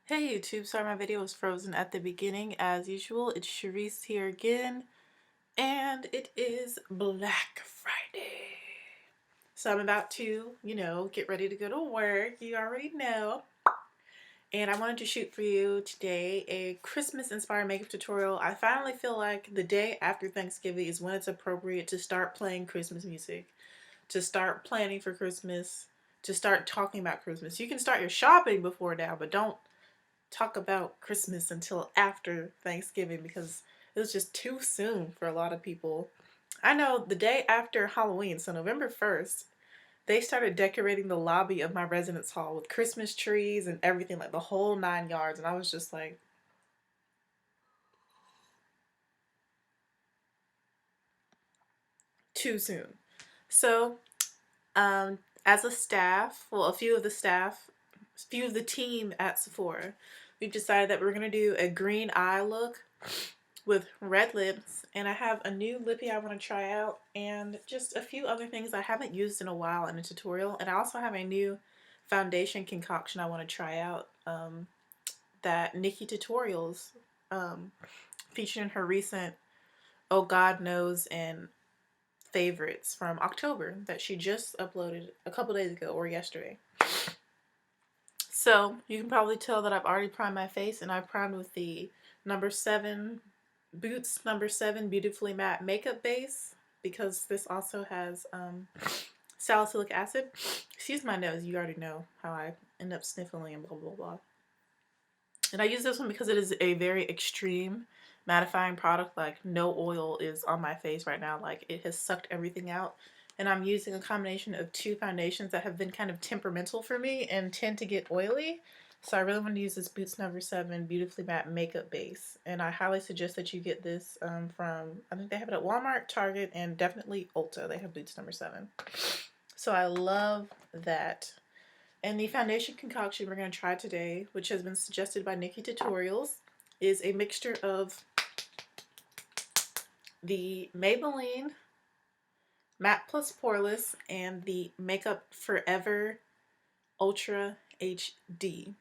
Hey YouTube, sorry my video was frozen at the beginning. As usual, it's Cherise here again, and it is Black Friday. So I'm about to, get ready to go to work. You already know. And I wanted to shoot for you today a Christmas-inspired makeup tutorial. I finally feel like the day after Thanksgiving is when it's appropriate to start playing Christmas music, to start planning for Christmas, to start talking about Christmas. You can start your shopping before now, but don't talk about Christmas until after Thanksgiving because it was just too soon for a lot of people. I know the day after Halloween, so November 1st, they started decorating the lobby of my residence hall with Christmas trees and everything, like the whole 9 yards. And I was just like, too soon. So, as a staff, well, a few of the team at Sephora, we've decided that we're going to do a green eye look with red lips, and I have a new lippy I want to try out and just a few other things I haven't used in a while in a tutorial. And I also have a new foundation concoction I want to try out that Nikki Tutorials featured in her recent Oh God Knows and favorites from October that she just uploaded a couple days ago or yesterday. So you can probably tell that I've already primed my face, and I primed with the number 7 Boots number 7 Beautifully Matte Makeup Base, because this also has salicylic acid. Excuse my nose, you already know how I end up sniffling and blah blah blah. And I use this one because it is a very extreme mattifying product. Like, no oil is on my face right now. Like, it has sucked everything out. And I'm using a combination of two foundations that have been kind of temperamental for me and tend to get oily. So I really want to use this Boots number 7 Beautifully Matte Makeup Base. And I highly suggest that you get this from, I think they have it at Walmart, Target, and definitely Ulta. They have Boots number 7. So I love that. And the foundation concoction we're going to try today, which has been suggested by Nikki Tutorials, is a mixture of the Maybelline Matte Plus Poreless and the Makeup Forever Ultra HD.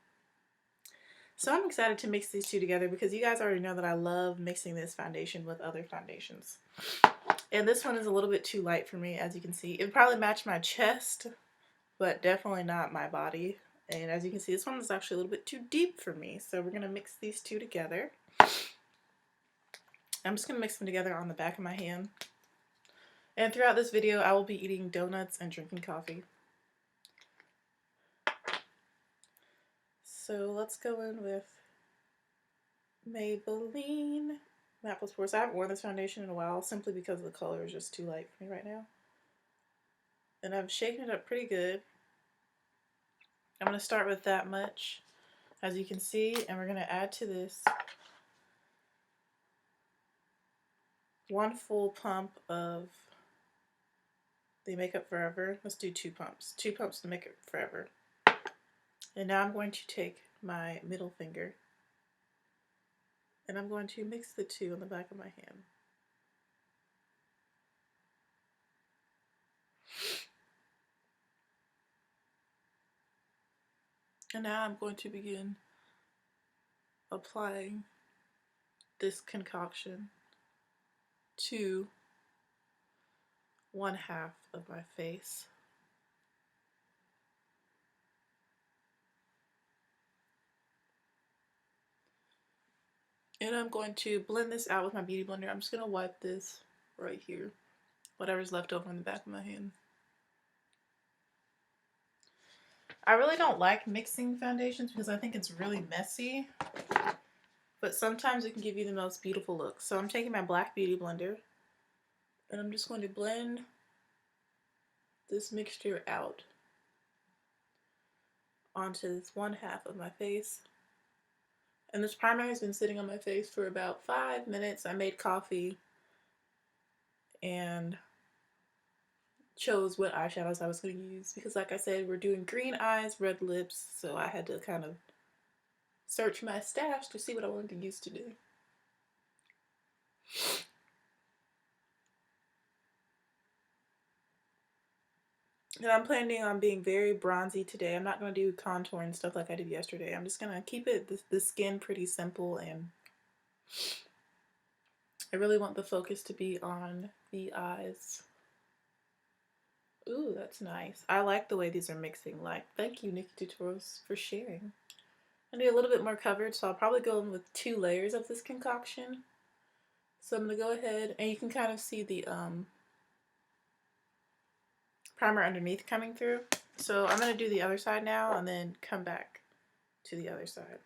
So I'm excited to mix these two together because you guys already know that I love mixing this foundation with other foundations. And this one is a little bit too light for me, as you can see. It would probably match my chest, but definitely not my body. And as you can see, this one is actually a little bit too deep for me. So we're going to mix these two together. I'm just going to mix them together on the back of my hand. And throughout this video, I will be eating donuts and drinking coffee. So let's go in with Maybelline Matte Plus Poreless. I haven't worn this foundation in a while simply because the color is just too light for me right now. And I've shaken it up pretty good. I'm going to start with that much, as you can see, and we're going to add to this 1 full pump of the Makeup Forever. Let's do 2 pumps. 2 pumps to Makeup Forever. And now I'm going to take my middle finger and I'm going to mix the two on the back of my hand. And now I'm going to begin applying this concoction to 1/2 of my face. And I'm going to blend this out with my beauty blender. I'm just going to wipe this right here, whatever's left over on the back of my hand. I really don't like mixing foundations because I think it's really messy, but sometimes it can give you the most beautiful look. So I'm taking my black beauty blender and I'm just going to blend this mixture out onto this 1/2 of my face. And this primer has been sitting on my face for about 5 minutes. I made coffee and chose what eyeshadows I was going to use because, like I said, we're doing green eyes, red lips, so I had to kind of search my stash to see what I wanted to use today. And I'm planning on being very bronzy today. I'm not going to do contour and stuff like I did yesterday. I'm just going to keep it the skin pretty simple, and I really want the focus to be on the eyes. Ooh, that's nice. I like the way these are mixing. Like, thank you, Nikki Tutorials, for sharing. I need a little bit more coverage, so I'll probably go in with 2 layers of this concoction. So I'm going to go ahead, and you can kind of see the primer underneath coming through. So I'm going to do the other side now and then come back to the other side.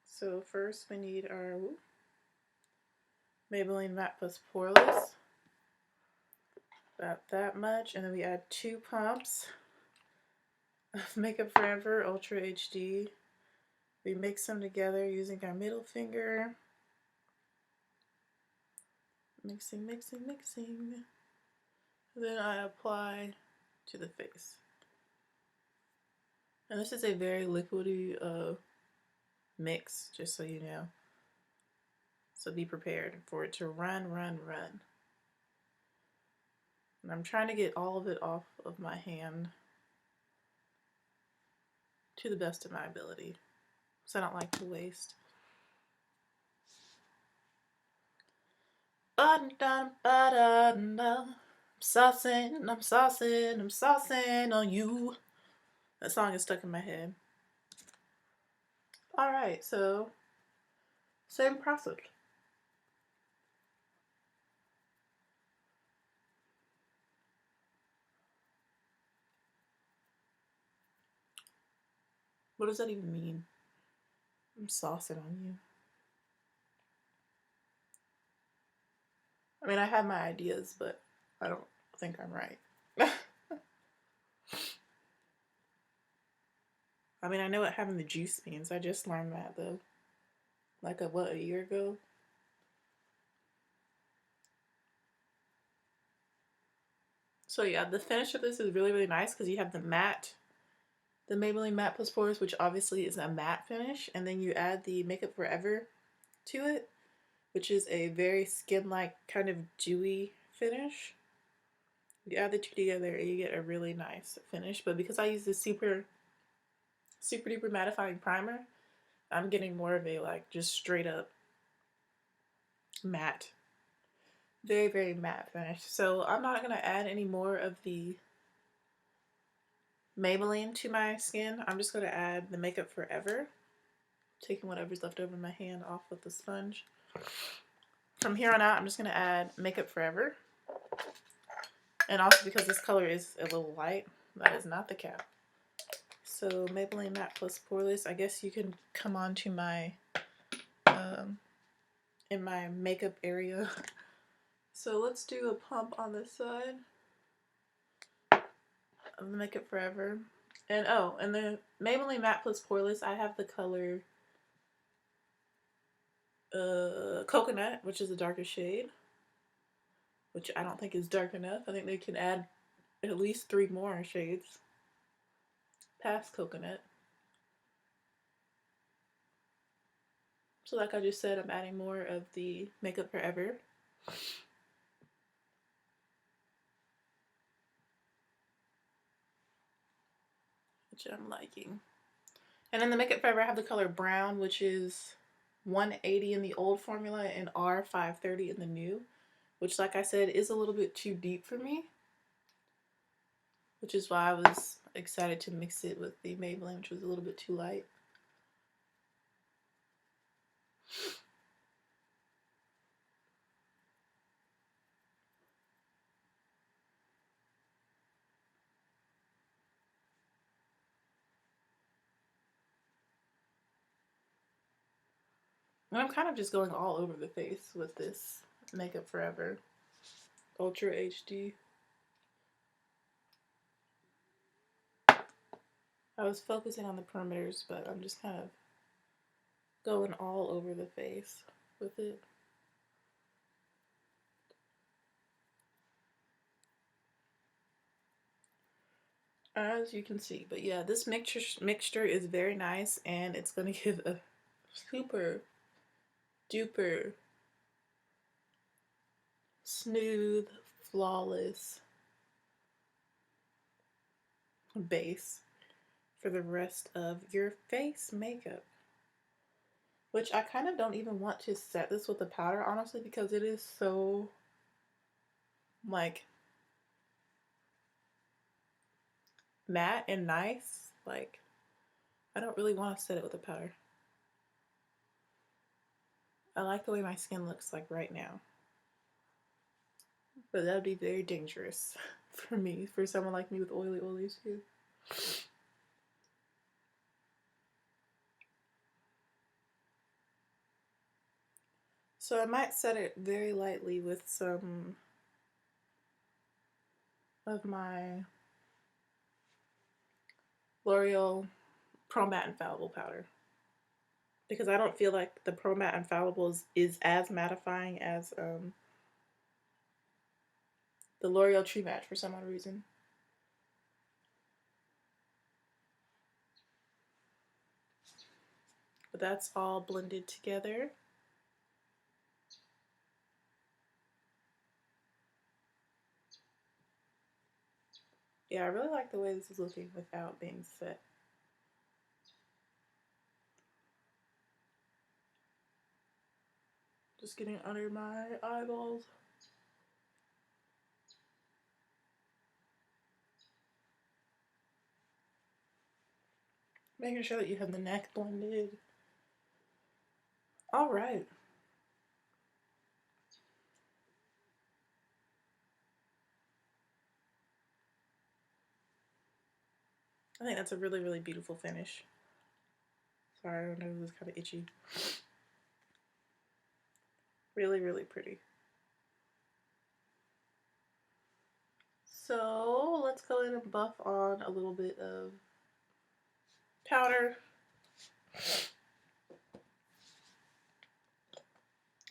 So first we need our Maybelline Matte Plus Poreless. About that much. And then we add 2 pumps of Makeup Forever Ultra HD. We mix them together using our middle finger. Mixing, mixing, mixing. Then I apply to the face. And this is a very liquidy mix, just so you know. So be prepared for it to run, run, run. And I'm trying to get all of it off of my hand to the best of my ability, because I don't like to waste. I'm saucing, I'm saucing, I'm saucing on you. That song is stuck in my head. Alright, so same process. What does that even mean? I'm saucing on you. I mean, I have my ideas, but I don't think I'm right. I mean, I know what having the juice means. I just learned that though. Like a year ago? So yeah, the finish of this is really, really nice because you have the Maybelline Matte Plus Pores, which obviously is a matte finish, and then you add the Makeup Forever to it, which is a very skin-like kind of dewy finish. You add the 2 together and you get a really nice finish, but because I use this super duper mattifying primer, I'm getting more of a like just straight up matte. Very, very matte finish. So I'm not going to add any more of the Maybelline to my skin. I'm just going to add the Makeup Forever, taking whatever's left over in my hand off with the sponge. From here on out, I'm just going to add Makeup Forever. And also because this color is a little light, that is not the cap. So Maybelline Matte Plus Poreless, I guess you can come on to my, in my makeup area. So let's do a pump on this side of the Makeup Forever. And oh, and the Maybelline Matte Plus Poreless, I have the color Coconut, which is a darker shade, which I don't think is dark enough. I think they can add at least 3 more shades past Coconut. So like I just said, I'm adding more of the Makeup Forever. Which I'm liking. And in the Makeup Forever, I have the color Brown, which is 180 in the old formula and R530 in the new, which like I said is a little bit too deep for me, which is why I was excited to mix it with the Maybelline, which was a little bit too light. And I'm kind of just going all over the face with this Makeup Forever Ultra HD. I was focusing on the perimeters, but I'm just kind of going all over the face with it. As you can see. But yeah, this mixture is very nice, and it's going to give a super duper smooth, flawless base for the rest of your face makeup. Which I kind of don't even want to set this with the powder, honestly, because it is so, like, matte and nice. Like, I don't really want to set it with the powder. I like the way my skin looks like right now. But that would be very dangerous for me, for someone like me with oily skin. So I might set it very lightly with some of my L'Oreal Pro Matte Infallible powder, because I don't feel like the Pro Matte Infallible is as mattifying as the L'Oreal True Match for some odd reason. But that's all blended together. Yeah, I really like the way this is looking without being set. Just getting under my eyeballs. Making sure that you have the neck blended. All right. I think that's a really, really beautiful finish. Sorry, I know this is kind of itchy. Really, really pretty. So let's go in and buff on a little bit of powder.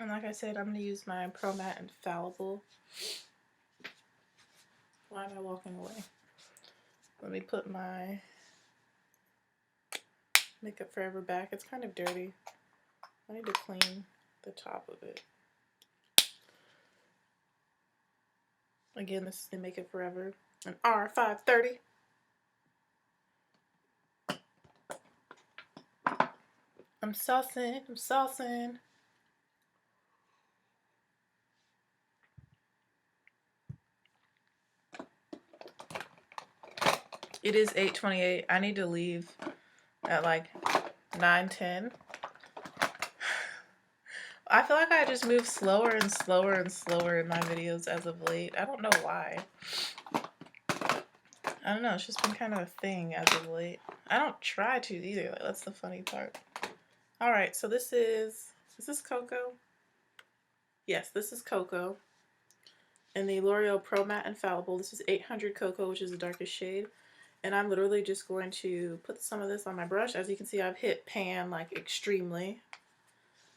And like I said, I'm going to use my Pro Matte Infallible. Why am I walking away? Let me put my Makeup Forever back. It's kind of dirty. I need to clean the top of it. Again, this is the Makeup Forever, an R530. I'm saucing, I'm saucing. It is 8:28. I need to leave at like 9:10. I feel like I just move slower and slower and slower in my videos as of late. I don't know why. I don't know, it's just been kind of a thing as of late. I don't try to either, like, that's the funny part. Alright, so is this Cocoa? Yes, this is Cocoa. And the L'Oreal Pro Matte Infallible. This is 800 Cocoa, which is the darkest shade. And I'm literally just going to put some of this on my brush. As you can see, I've hit pan like extremely.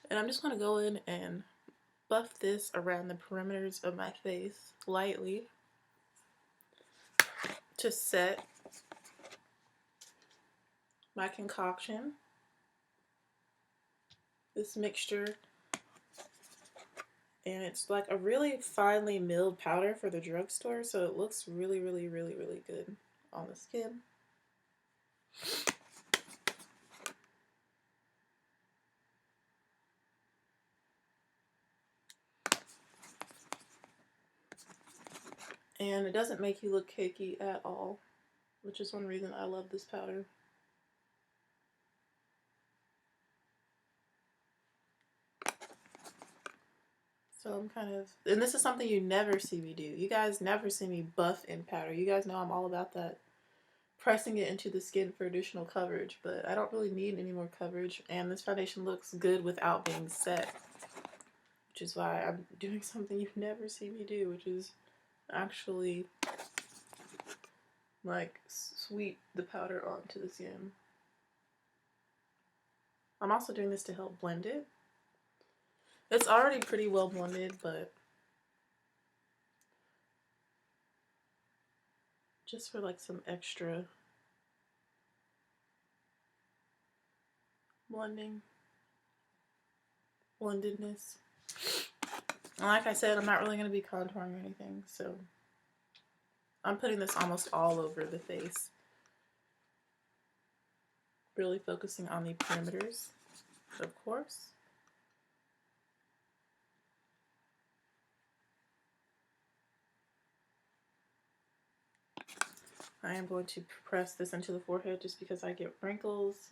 And I'm just going to go in and buff this around the perimeters of my face lightly to set my concoction. This mixture. And it's like a really finely milled powder for the drugstore, so it looks really, really, really, really good on the skin. And it doesn't make you look cakey at all, which is one reason I love this powder. So I'm kind of, and this is something you never see me do. You guys never see me buff in powder. You guys know I'm all about that pressing it into the skin for additional coverage, but I don't really need any more coverage, and this foundation looks good without being set, which is why I'm doing something you never see me do, which is actually like sweep the powder onto the skin. I'm also doing this to help blend it. It's already pretty well blended, but just for like some extra blendedness. And like I said, I'm not really going to be contouring or anything, so I'm putting this almost all over the face. Really focusing on the perimeters, of course. I am going to press this into the forehead just because I get wrinkles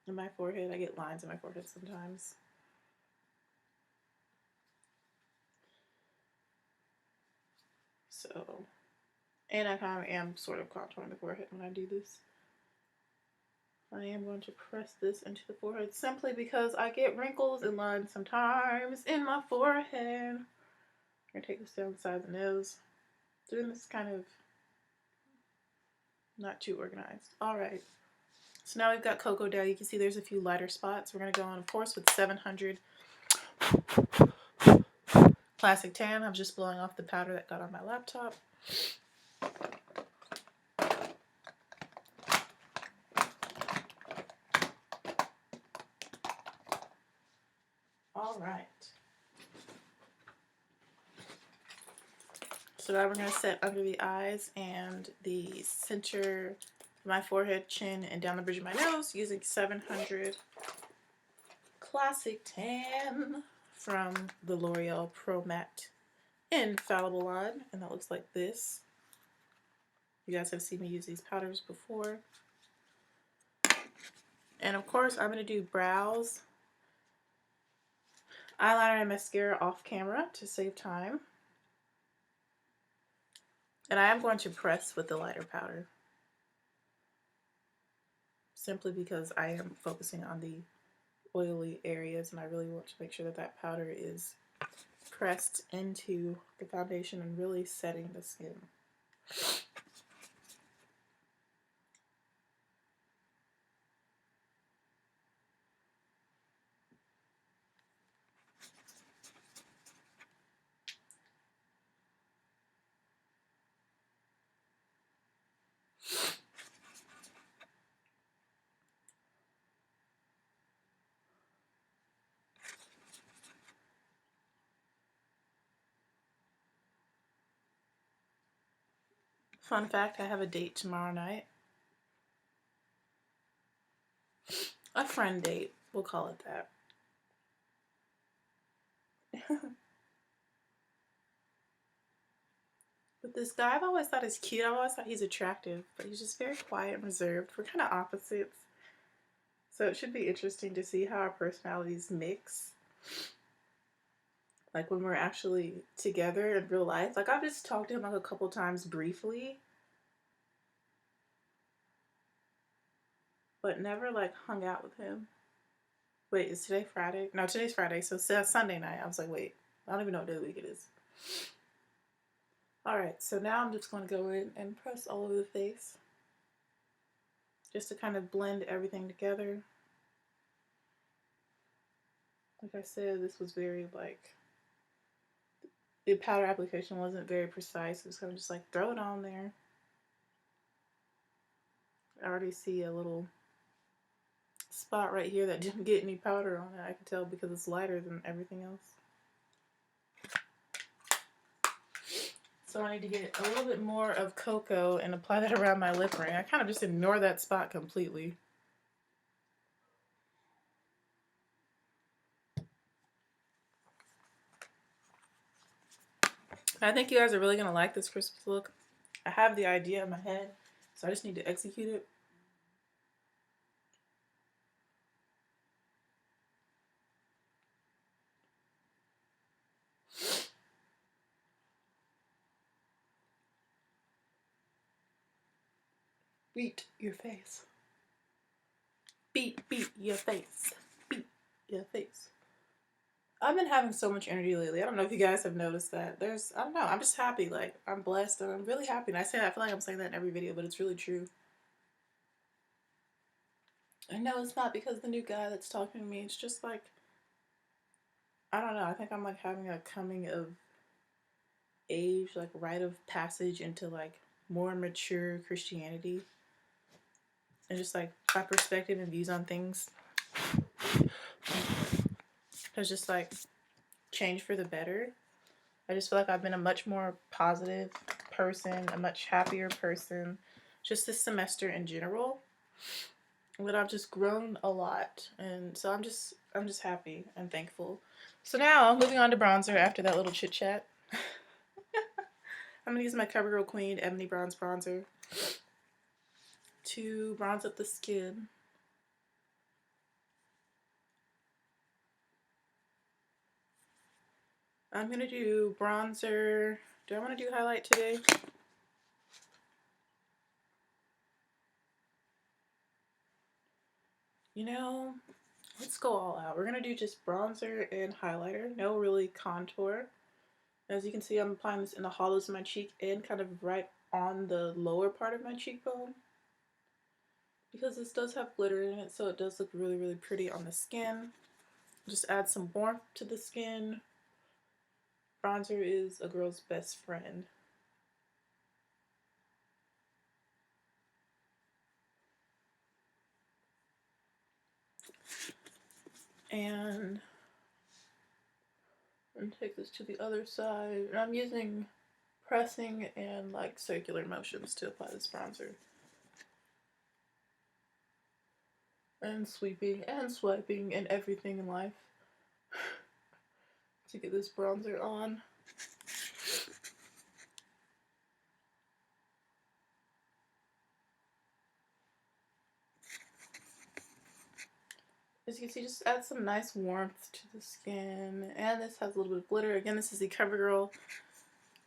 in my forehead. I get lines in my forehead sometimes. So, and I kind of am sort of contouring the forehead when I do this. I am going to press this into the forehead simply because I get wrinkles and lines sometimes in my forehead. I'm going to take this down the side of the nose. Doing this kind of not too organized. Alright. So now we've got cocoa down. You can see there's a few lighter spots. We're going to go on, of course, with 700 Classic Tan. I'm just blowing off the powder that got on my laptop. Alright. So now we're going to set under the eyes and the center of my forehead, chin, and down the bridge of my nose using 700 Classic Tan from the L'Oreal Pro Matte Infallible line. And that looks like this. You guys have seen me use these powders before. And of course, I'm going to do brows, eyeliner, and mascara off camera to save time. And I am going to press with the lighter powder, simply because I am focusing on the oily areas and I really want to make sure that that powder is pressed into the foundation and really setting the skin. Fun fact, I have a date tomorrow night. A friend date, we'll call it that. But this guy I've always thought is cute. I've always thought he's attractive, but he's just very quiet and reserved. We're kind of opposites. So it should be interesting to see how our personalities mix. Like when we're actually together in real life. Like I've just talked to him like a couple times briefly. But never like hung out with him. Wait, is today Friday? No, today's Friday, so Sunday night. I was like, wait, I don't even know what day of the week it is. Alright, so now I'm just going to go in and press all over the face. Just to kind of blend everything together. Like I said, this was very like, the powder application wasn't very precise. It was kind of just like throw it on there. I already see a little spot right here that didn't get any powder on it. I can tell because it's lighter than everything else. So I need to get a little bit more of cocoa and apply that around my lip ring. I kind of just ignore that spot completely. I think you guys are really going to like this Christmas look. I have the idea in my head, so I just need to execute it. Beat your face. Beat your face. Beat your face. I've been having so much energy lately. I don't know if you guys have noticed that. I don't know, I'm just happy. Like, I'm blessed and I'm really happy. And I feel like I'm saying that in every video, but it's really true. I know it's not because the new guy that's talking to me. It's just like, I don't know. I think I'm like having a coming of age, like rite of passage into like more mature Christianity. And just like my perspective and views on things has just like changed for the better. I just feel like I've been a much more positive person, a much happier person, just this semester in general. But I've just grown a lot, and so I'm just happy and thankful. So now moving on to bronzer after that little chit chat. I'm gonna use my CoverGirl Queen Ebony Bronze Bronzer to bronze up the skin. I'm gonna do bronzer. Do I want to do highlight today? You know, let's go all out. We're gonna do just bronzer and highlighter. No really contour. As you can see, I'm applying this in the hollows of my cheek and kind of right on the lower part of my cheekbone. Because this does have glitter in it, so it does look really, really pretty on the skin. Just add some warmth to the skin. Bronzer is a girl's best friend. And I'm gonna take this to the other side. And I'm using pressing and like circular motions to apply this bronzer. And sweeping and swiping and everything in life to get this bronzer on. As you can see, just add some nice warmth to the skin. And this has a little bit of glitter. Again, this is the CoverGirl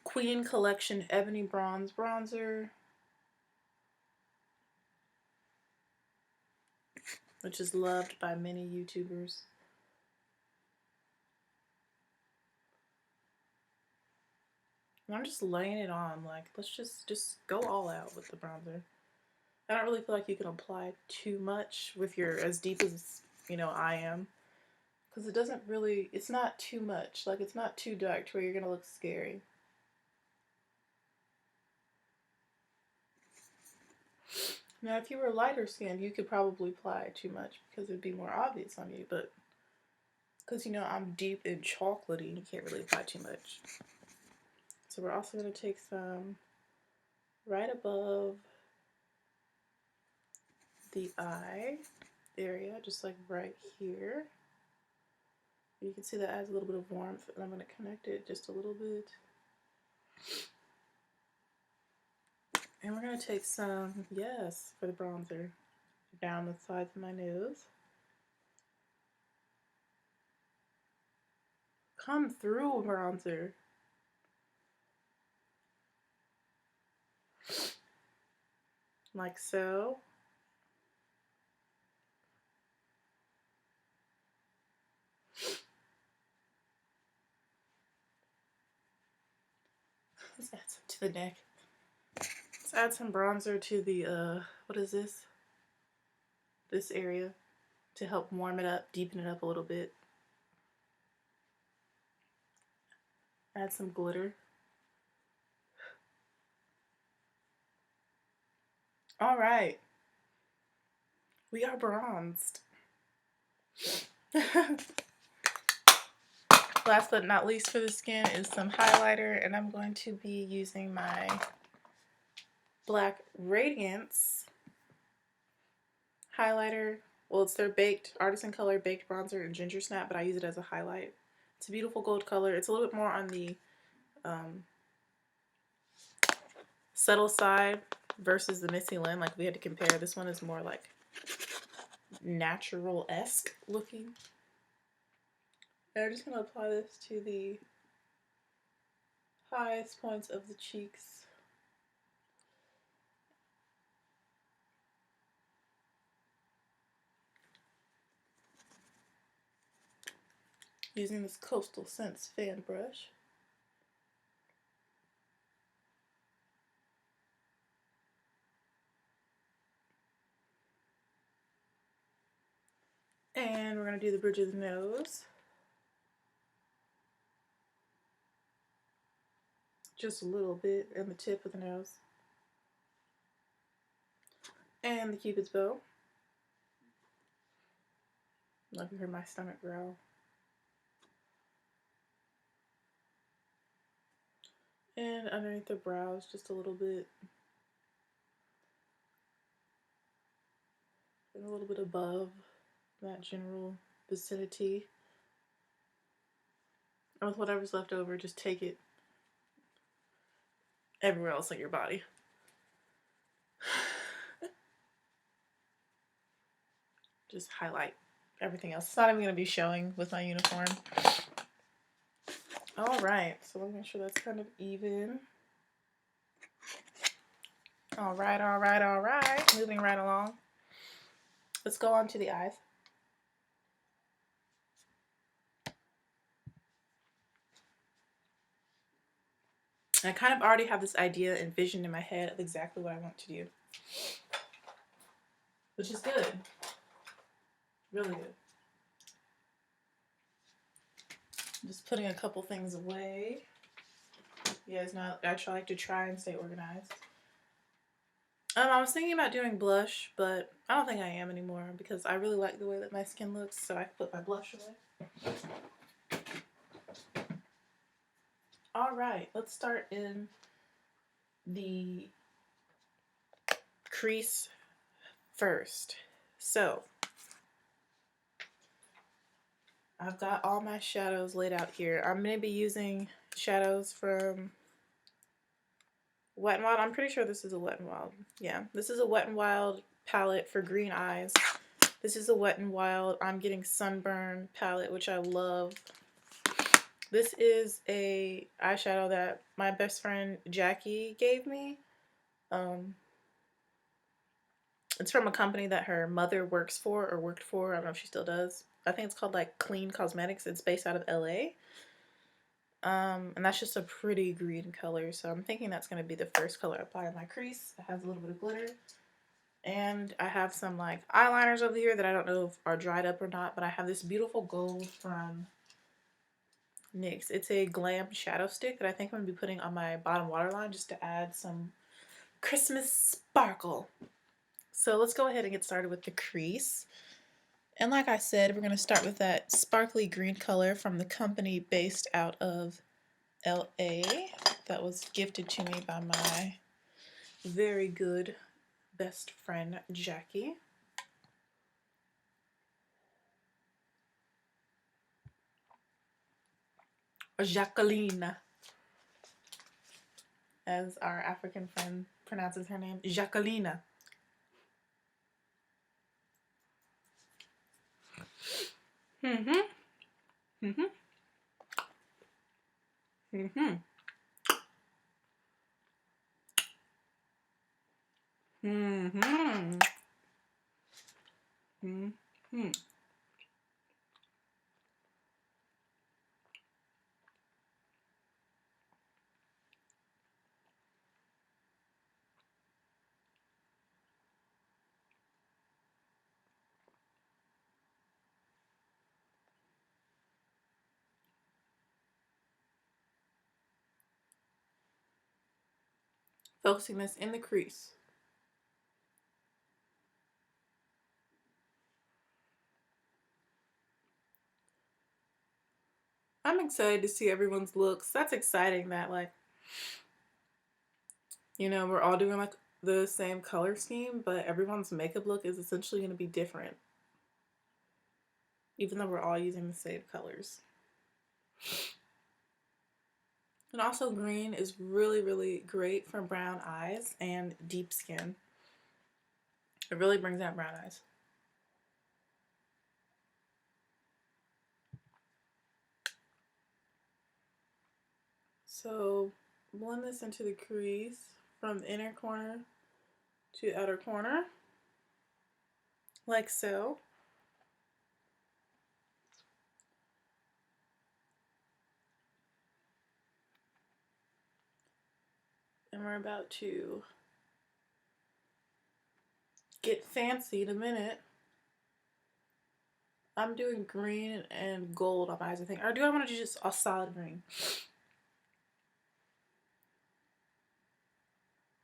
Queen Collection Ebony Bronze Bronzer, which is loved by many YouTubers. And I'm just laying it on, like, let's just go all out with the bronzer. I don't really feel like you can apply too much with your, as deep as, you know, I am. Because it doesn't really, it's not too much. Like, it's not too dark to where you're going to look scary. Now, if you were lighter skinned, you could probably apply too much because it'd be more obvious on you. But, because, you know, I'm deep and chocolatey, you can't really apply too much. So we're also going to take some right above the eye area, just like right here. You can see that adds a little bit of warmth, and I'm going to connect it just a little bit. And we're going to take some, yes, for the bronzer, down the sides of my nose. Come through, bronzer. Like so. Let's add some to the neck. Let's add some bronzer to the, what is this? This area to help warm it up, deepen it up a little bit. Add some glitter. All right. We are bronzed. Last but not least for the skin is some highlighter, and I'm going to be using my Black Radiance highlighter. Well, it's their baked, artisan color baked bronzer in Ginger Snap, but I use it as a highlight. It's a beautiful gold color. It's a little bit more on the subtle side versus the Missy Lynn. Like, we had to compare. This one is more like natural-esque looking. And I'm just going to apply this to the highest points of the cheeks. Using this Coastal Scents fan brush. And we're going to do the bridge of the nose. Just a little bit, and the tip of the nose. And the Cupid's bow. Like you heard my stomach growl. And underneath the brows, just a little bit. and a little bit above that general vicinity. And with whatever's left over, just take it everywhere else on your body. Just highlight everything else. It's not even going to be showing with my uniform. Alright, so let me make sure that's kind of even. Alright. Moving right along. Let's go on to the eyes. I kind of already have this idea envisioned in my head of exactly what I want to do. Which is good. Really good. I'm just putting a couple things away. You guys know I like to try and stay organized. I was thinking about doing blush, but I don't think I am anymore because I really like the way that my skin looks, so I can put my blush away. Alright, let's start in the crease first. So, I've got all my shadows laid out here. I'm going to be using shadows from Wet n Wild. I'm pretty sure this is a Wet n Wild. Yeah, this is a Wet n Wild palette for green eyes. This is a Wet n Wild I'm Getting Sunburn palette, which I love. This is a eyeshadow that my best friend Jackie gave me. It's from a company that her mother works for or worked for. I don't know if she still does. I think it's called like Clean Cosmetics. It's based out of LA. And that's just a pretty green color. So I'm thinking that's going to be the first color I apply on my crease. It has a little bit of glitter. And I have some like eyeliners over here that I don't know if are dried up or not. But I have this beautiful gold from NYX. It's a glam shadow stick that I think I'm going to be putting on my bottom waterline just to add some Christmas sparkle. So let's go ahead and get started with the crease. And like I said, we're going to start with that sparkly green color from the company based out of LA that was gifted to me by my very good best friend Jackie. Jacqueline, as our African friend pronounces her name, Jacqueline. Mm-hmm. Mm-hmm. Mm-hmm. Mm-hmm. Mm-hmm. Focusing this in the crease. I'm excited to see everyone's looks. That's exciting that like, you know, we're all doing like the same color scheme, but everyone's makeup look is essentially going to be different. Even though we're all using the same colors. And also green is really, really great for brown eyes and deep skin. It really brings out brown eyes. So blend this into the crease from the inner corner to the outer corner, like so. And we're about to get fancy in a minute. I'm doing green and gold on my eyes, I think. Or do I want to do just a solid green?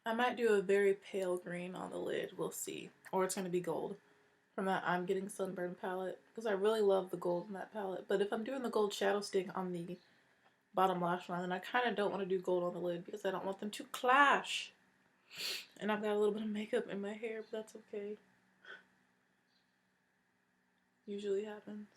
I might do a very pale green on the lid. We'll see. Or it's going to be gold from that I'm Getting Sunburned palette. Because I really love the gold in that palette. But if I'm doing the gold shadow stick on the bottom lash line, then I kind of don't want to do gold on the lid because I don't want them to clash. And I've got a little bit of makeup in my hair, but that's okay. usually happens.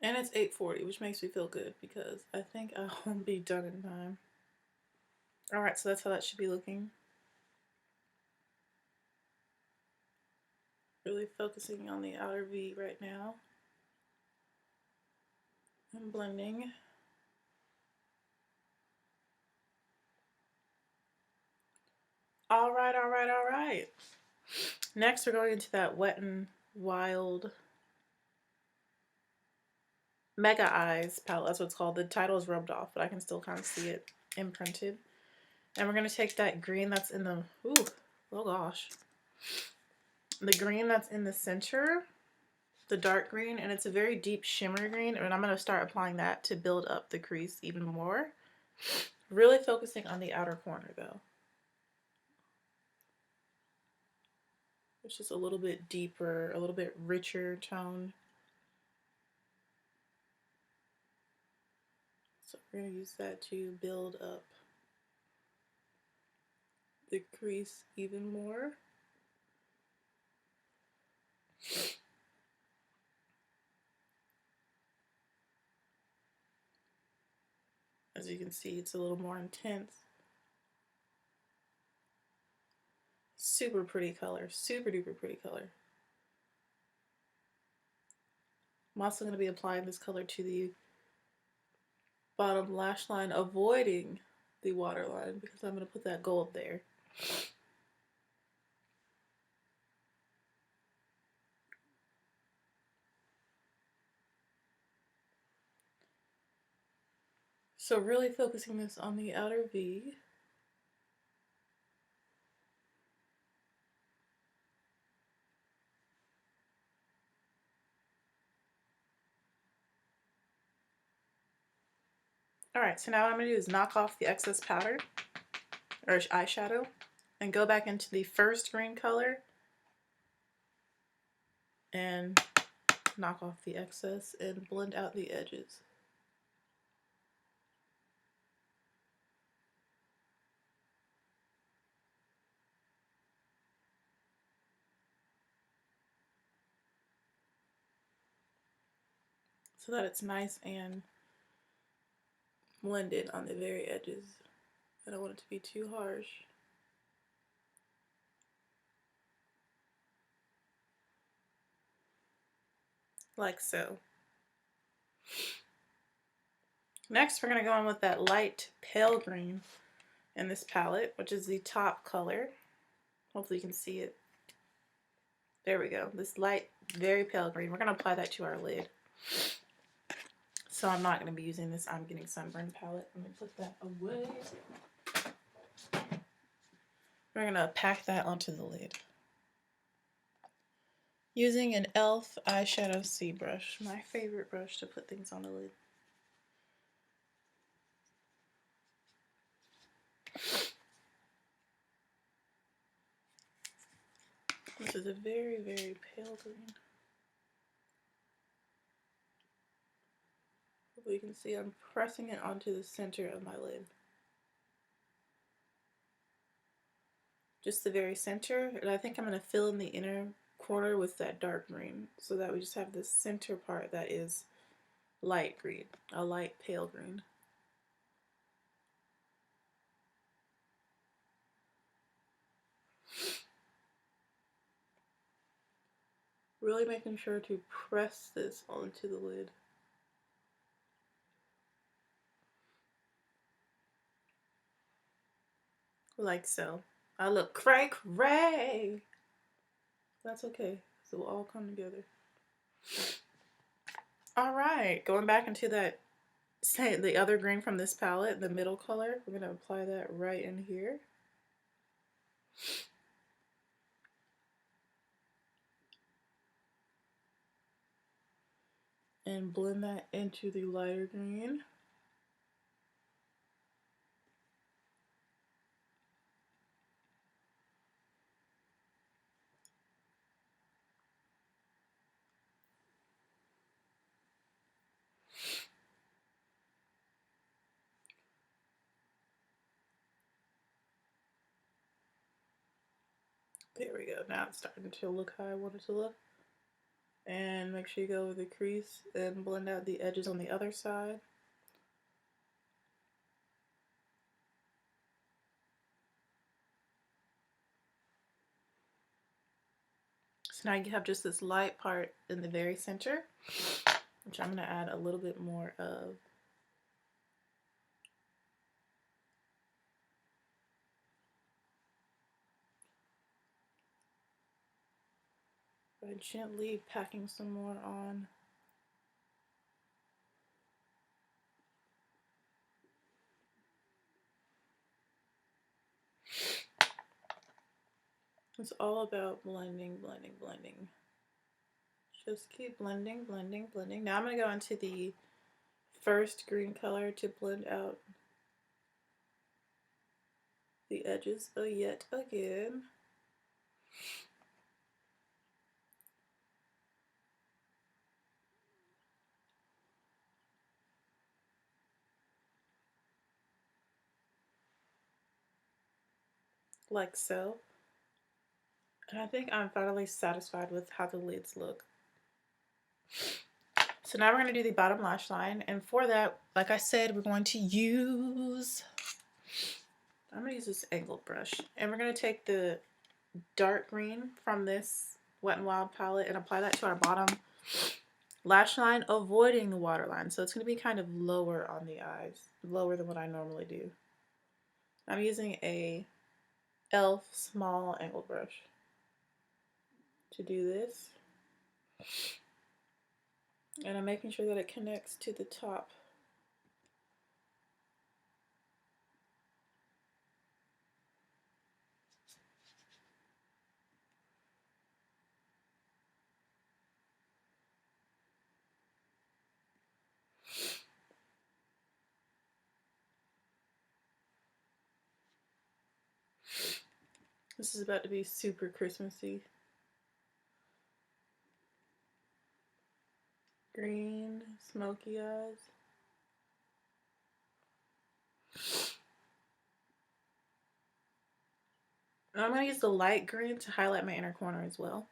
And it's 8:40, which makes me feel good because I think I won't be done in time. Alright, so that's how that should be looking. Really focusing on the outer V right now. And blending. Alright, alright, alright. Next we're going into that Wet n Wild Mega Eyes palette. That's what it's called. The title is rubbed off, but I can still kind of see it imprinted. And we're going to take that green that's in the, oh gosh. The green that's in the center, the dark green, and it's a very deep shimmer green, and I'm going to start applying that to build up the crease even more. Really focusing on the outer corner though. It's just a little bit deeper, a little bit richer tone. So we're going to use that to build up the crease even more. As you can see, it's a little more intense. Super pretty color, super duper pretty color. I'm also going to be applying this color to the bottom lash line, avoiding the waterline because I'm going to put that gold there. So really focusing this on the outer V. Alright, so now what I'm going to do is knock off the excess powder, or eyeshadow, and go back into the first green color and knock off the excess and blend out the edges. So that it's nice and blended on the very edges. I don't want it to be too harsh. Like so. Next we're going to go in with that light pale green in this palette, which is the top color. Hopefully you can see it. There we go. This light, very pale green. We're going to apply that to our lid. So I'm not going to be using this I'm Getting Sunburned palette. Let me put that away. We're going to pack that onto the lid. Using an e.l.f. eyeshadow C brush, my favorite brush to put things on the lid. This is a very, very pale green. Hopefully you can see I'm pressing it onto the center of my lid. Just the very center, and I think I'm going to fill in the inner corner with that dark green so that we just have this center part that is light green, a light pale green. Really making sure to press this onto the lid. Like so. I look cray. That's okay, so we'll all come together. Alright, going back into that, the other green from this palette, the middle color, we're going to apply that right in here. And blend that into the lighter green. There we go. Now it's starting to look how I want it to look. And make sure you go over the crease and blend out the edges on the other side. So now you have just this light part in the very center, which I'm going to add a little bit more of. By gently packing some more on. It's all about blending, blending, blending. Just keep blending, blending, blending. Now I'm going to go into the first green color to blend out the edges yet again. Like so. And I think I'm finally satisfied with how the lids look. So now we're going to do the bottom lash line, and for that, like I said, we're going to use, I'm going to use this angled brush, and we're going to take the dark green from this Wet n Wild palette and apply that to our bottom lash line, avoiding the waterline. So it's going to be kind of lower on the eyes, lower than what I normally do. I'm using a e.l.f. small angled brush to do this. And I'm making sure that it connects to the top. This is about to be super Christmassy. Green, smoky eyes. And I'm going to use the light green to highlight my inner corner as well.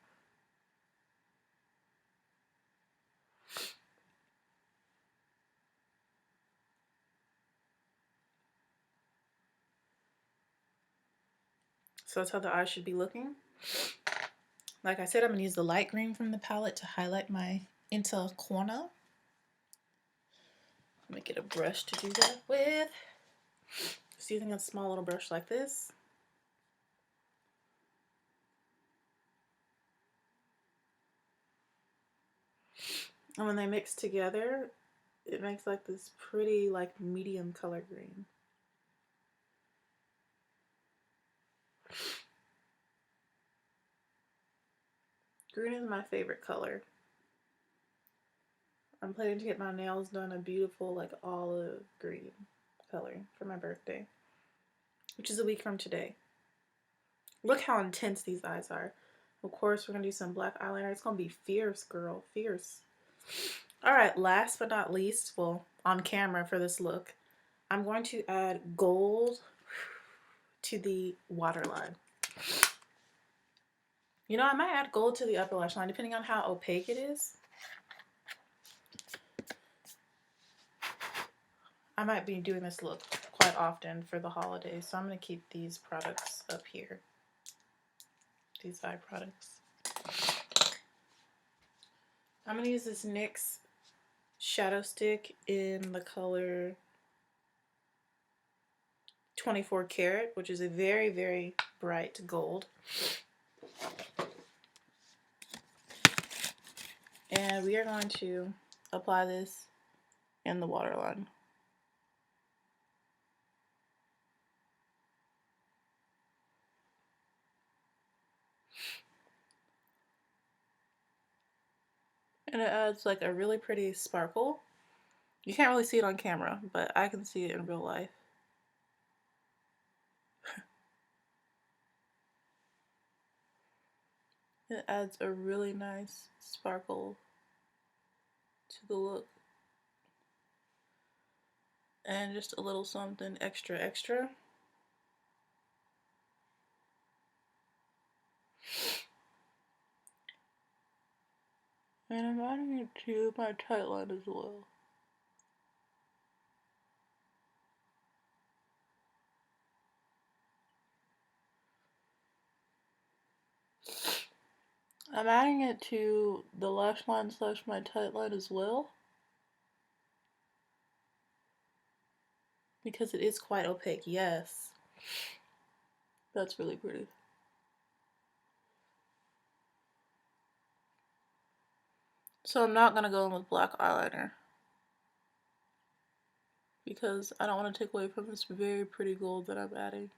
So that's how the eyes should be looking. Like I said, I'm going to use the light green from the palette to highlight my inner corner. Let me get a brush to do that with. Just using a small little brush like this. And when they mix together, it makes like this pretty like medium color green. Green is my favorite color. I'm planning to get my nails done a beautiful like olive green color for my birthday, which is a week from today. Look how intense these eyes are. Of course, we're going to do some black eyeliner. It's going to be fierce, girl. Fierce. Alright, last but not least, well, on camera for this look, I'm going to add gold to the waterline. You know, I might add gold to the upper lash line depending on how opaque it is. I might be doing this look quite often for the holidays, so I'm going to keep these products up here. These eye products. I'm going to use this NYX shadow stick in the color 24 karat, which is a very, very bright gold. And we are going to apply this in the waterline. And it adds like a really pretty sparkle. You can't really see it on camera, but I can see it in real life. It adds a really nice sparkle to the look. And just a little something extra extra. And I'm adding it to my tight line as well. I'm adding it to the lash line / my tight line as well, because it is quite opaque. Yes, that's really pretty. So I'm not gonna go in with black eyeliner because I don't want to take away from this very pretty gold that I'm adding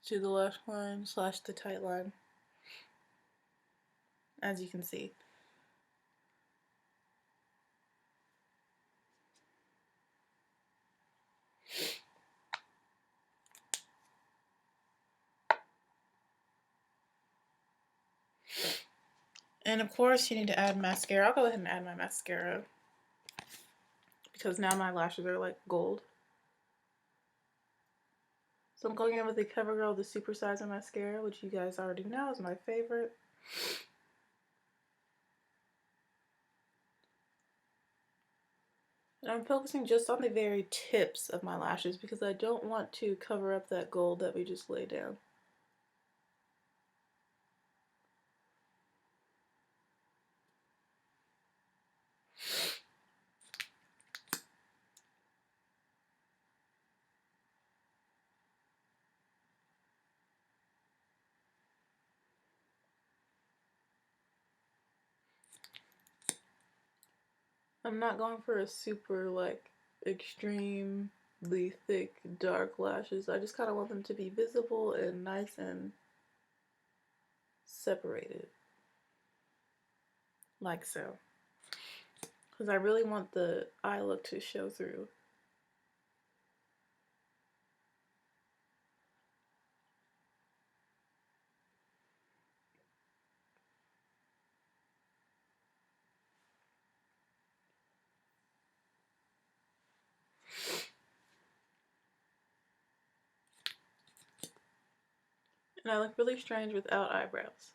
to the lash line / the tight line, as you can see. And of course you need to add mascara. I'll go ahead and add my mascara because now my lashes are like gold. So I'm going in with the CoverGirl, the Super Sizer Mascara, which you guys already know is my favorite. And I'm focusing just on the very tips of my lashes because I don't want to cover up that gold that we just laid down. I'm not going for a super like extremely thick dark lashes. I just kind of want them to be visible and nice and separated, like so, because I really want the eye look to show through. And I look really strange without eyebrows,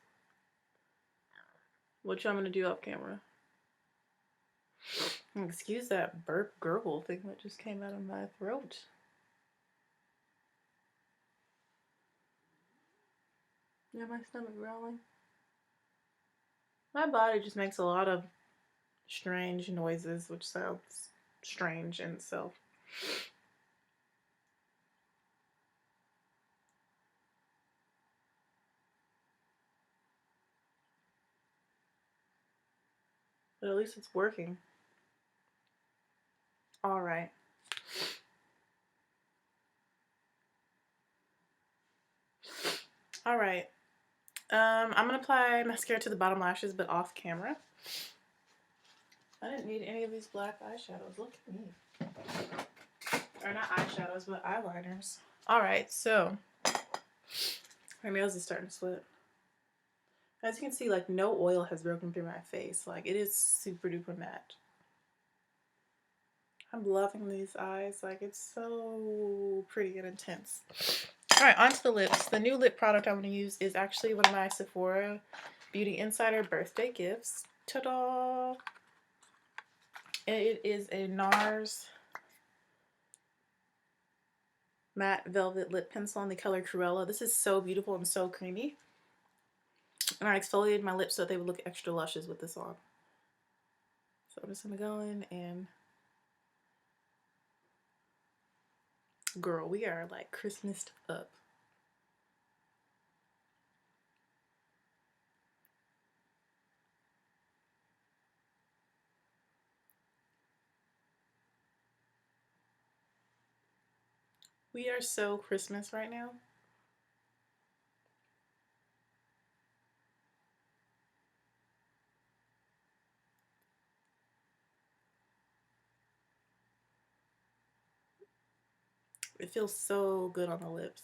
which I'm going to do off camera. Excuse that burp gurgle thing that just came out of my throat. Yeah, my stomach growling. My body just makes a lot of strange noises, which sounds strange in itself. But at least it's working. Alright. Alright. I'm going to apply mascara to the bottom lashes, but off camera. I didn't need any of these black eyeshadows. Look at me. Or not eyeshadows, but eyeliners. Alright, so my nails is starting to sweat. As you can see, like, no oil has broken through my face. Like, it is super duper matte. I'm loving these eyes. Like, it's so pretty and intense. Alright, onto the lips. The new lip product I'm going to use is actually one of my Sephora Beauty Insider birthday gifts. Ta-da! It is a NARS matte velvet lip pencil in the color Cruella. This is so beautiful and so creamy. And I exfoliated my lips so that they would look extra luscious with this on. So I'm just going to go in and... Girl, we are like Christmased up. We are so Christmas right now. It feels so good on the lips.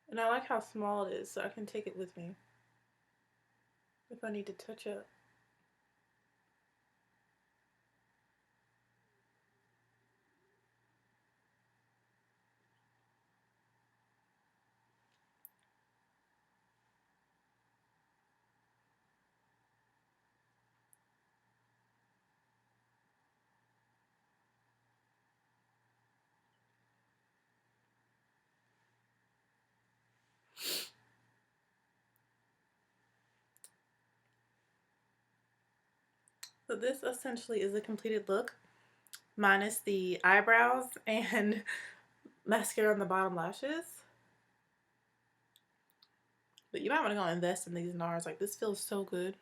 And I like how small it is, so I can take it with me if I need to touch up. So this essentially is a completed look, minus the eyebrows and mascara on the bottom lashes. But you might want to go invest in these NARS. Like, this feels so good.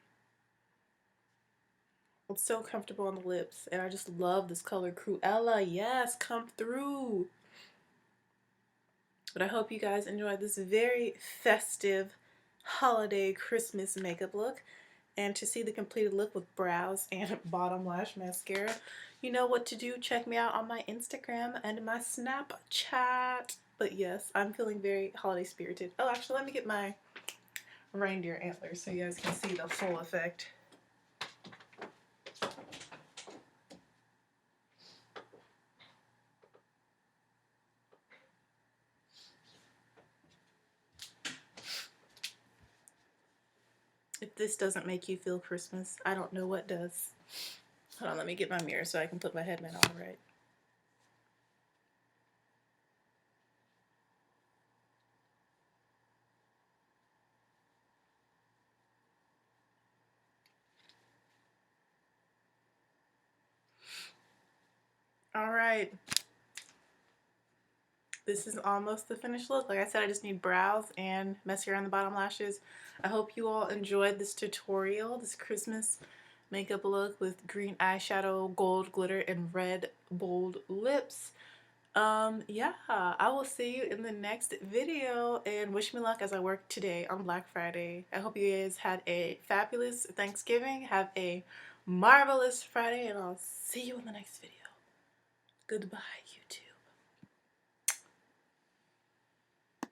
It's so comfortable on the lips, and I just love this color. Cruella, yes, come through. But I hope you guys enjoyed this very festive holiday Christmas makeup look. And to see the completed look with brows and bottom lash mascara, you know what to do. Check me out on my Instagram and my Snapchat. But yes, I'm feeling very holiday spirited. Oh, actually, let me get my reindeer antlers so you guys can see the full effect. If this doesn't make you feel Christmas, I don't know what does. Hold on, let me get my mirror so I can put my headband on right. Alright. This is almost the finished look. Like I said, I just need brows and mascara on the bottom lashes. I hope you all enjoyed this tutorial, this Christmas makeup look with green eyeshadow, gold glitter, and red bold lips. Yeah, I will see you in the next video, and wish me luck as I work today on Black Friday. I hope you guys had a fabulous Thanksgiving, have a marvelous Friday, and I'll see you in the next video. Goodbye, YouTube.